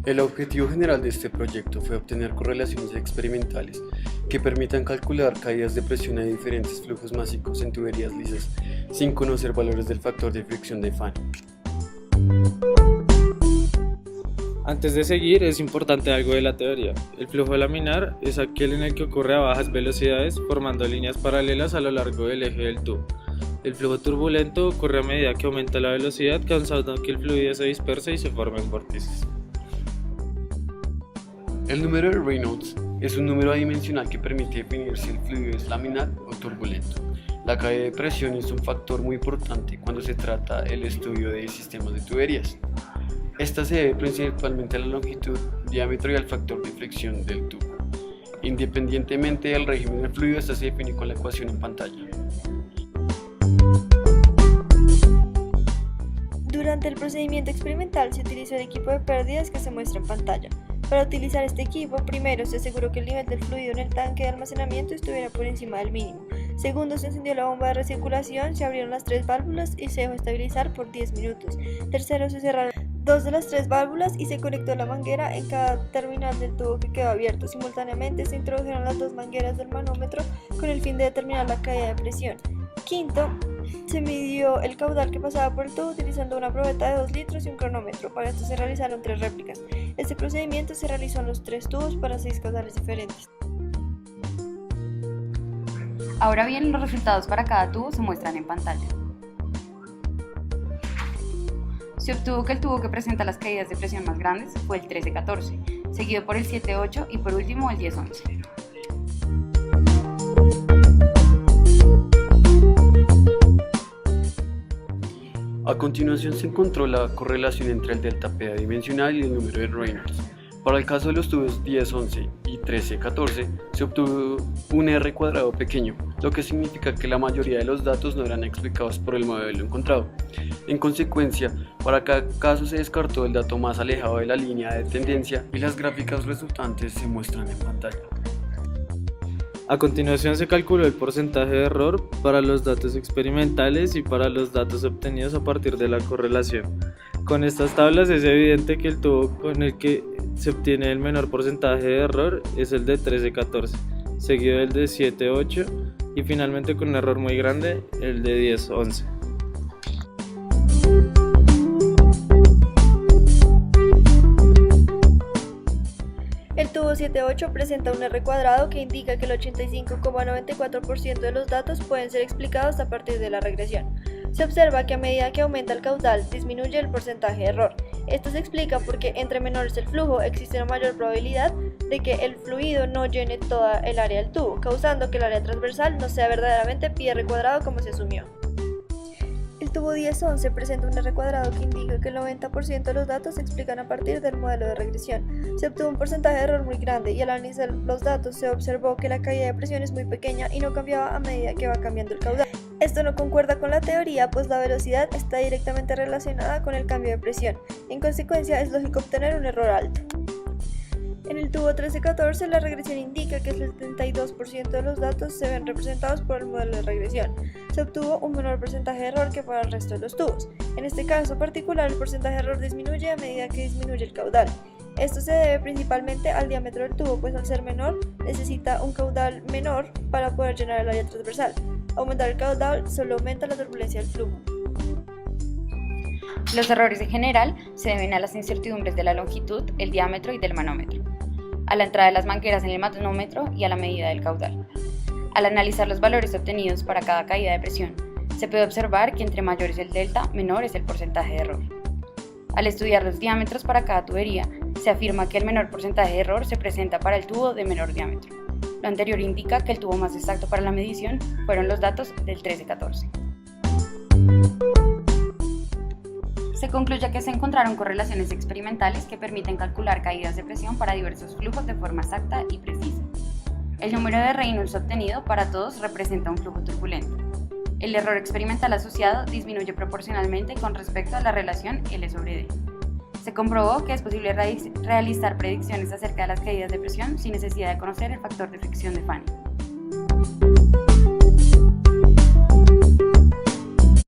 El objetivo general de este proyecto fue obtener correlaciones experimentales que permitan calcular caídas de presión a diferentes flujos másicos en tuberías lisas sin conocer valores del factor de fricción de Fanny. Antes de seguir, es importante algo de la teoría. El flujo laminar es aquel en el que ocurre a bajas velocidades formando líneas paralelas a lo largo del eje del tubo. El flujo turbulento ocurre a medida que aumenta la velocidad, causando que el fluido se disperse y se formen vórtices. El número de Reynolds es un número adimensional que permite definir si el fluido es laminar o turbulento. La caída de presión es un factor muy importante cuando se trata del estudio de sistemas de tuberías. Esta se debe principalmente a la longitud, diámetro y al factor de fricción del tubo. Independientemente del régimen del fluido, esta se define con la ecuación en pantalla. Durante el procedimiento experimental se utilizó el equipo de pérdidas que se muestra en pantalla. Para utilizar este equipo, primero se aseguró que el nivel del fluido en el tanque de almacenamiento estuviera por encima del mínimo. Segundo, se encendió la bomba de recirculación, se abrieron las 3 válvulas y se dejó estabilizar por 10 minutos. Tercero, se cerraron 2 de las 3 válvulas y se conectó la manguera en cada terminal del tubo que quedó abierto. Simultáneamente se introdujeron las 2 mangueras del manómetro con el fin de determinar la caída de presión. Quinto, se midió el caudal que pasaba por el tubo utilizando una probeta de 2 litros y un cronómetro. Para esto se realizaron 3 réplicas. Este procedimiento se realizó en los 3 tubos para 6 caudales diferentes. Ahora bien, los resultados para cada tubo se muestran en pantalla. Se obtuvo que el tubo que presenta las caídas de presión más grandes fue el 13-14, seguido por el 7-8 y por último el 10-11. A continuación se encontró la correlación entre el delta P adimensional y el número de Reynolds. Para el caso de los tubos 10-11 y 13-14 se obtuvo un R cuadrado pequeño, lo que significa que la mayoría de los datos no eran explicados por el modelo encontrado. En consecuencia, para cada caso se descartó el dato más alejado de la línea de tendencia y las gráficas resultantes se muestran en pantalla. A continuación se calculó el porcentaje de error para los datos experimentales y para los datos obtenidos a partir de la correlación. Con estas tablas es evidente que el tubo con el que se obtiene el menor porcentaje de error es el de 13-14, seguido del de 7-8 y finalmente con un error muy grande el de 10-11. El tubo 7-8 presenta un R cuadrado que indica que el 85,94% de los datos pueden ser explicados a partir de la regresión. Se observa que a medida que aumenta el caudal, disminuye el porcentaje de error. Esto se explica porque entre menor es el flujo, existe una mayor probabilidad de que el fluido no llene toda el área del tubo, causando que el área transversal no sea verdaderamente pi R cuadrado como se asumió. El tubo 10-11 presenta un R cuadrado que indica que el 90% de los datos se explican a partir del modelo de regresión. Se obtuvo un porcentaje de error muy grande y al analizar los datos se observó que la caída de presión es muy pequeña y no cambiaba a medida que va cambiando el caudal. Esto no concuerda con la teoría, pues la velocidad está directamente relacionada con el cambio de presión. En consecuencia, es lógico obtener un error alto. En el tubo 13-14, la regresión indica que el 72% de los datos se ven representados por el modelo de regresión. Se obtuvo un menor porcentaje de error que para el resto de los tubos. En este caso particular, el porcentaje de error disminuye a medida que disminuye el caudal. Esto se debe principalmente al diámetro del tubo, pues al ser menor, necesita un caudal menor para poder llenar el área transversal. Aumentar el caudal solo aumenta la turbulencia del flujo. Los errores en general se deben a las incertidumbres de la longitud, el diámetro y del manómetro, a la entrada de las mangueras en el manómetro y a la medida del caudal. Al analizar los valores obtenidos para cada caída de presión, se puede observar que entre mayor es el delta, menor es el porcentaje de error. Al estudiar los diámetros para cada tubería, se afirma que el menor porcentaje de error se presenta para el tubo de menor diámetro. Lo anterior indica que el tubo más exacto para la medición fueron los datos del 13-14. Se concluye que se encontraron correlaciones experimentales que permiten calcular caídas de presión para diversos flujos de forma exacta y precisa. El número de Reynolds obtenido para todos representa un flujo turbulento. El error experimental asociado disminuye proporcionalmente con respecto a la relación L sobre D. Se comprobó que es posible realizar predicciones acerca de las caídas de presión sin necesidad de conocer el factor de fricción de Fanny.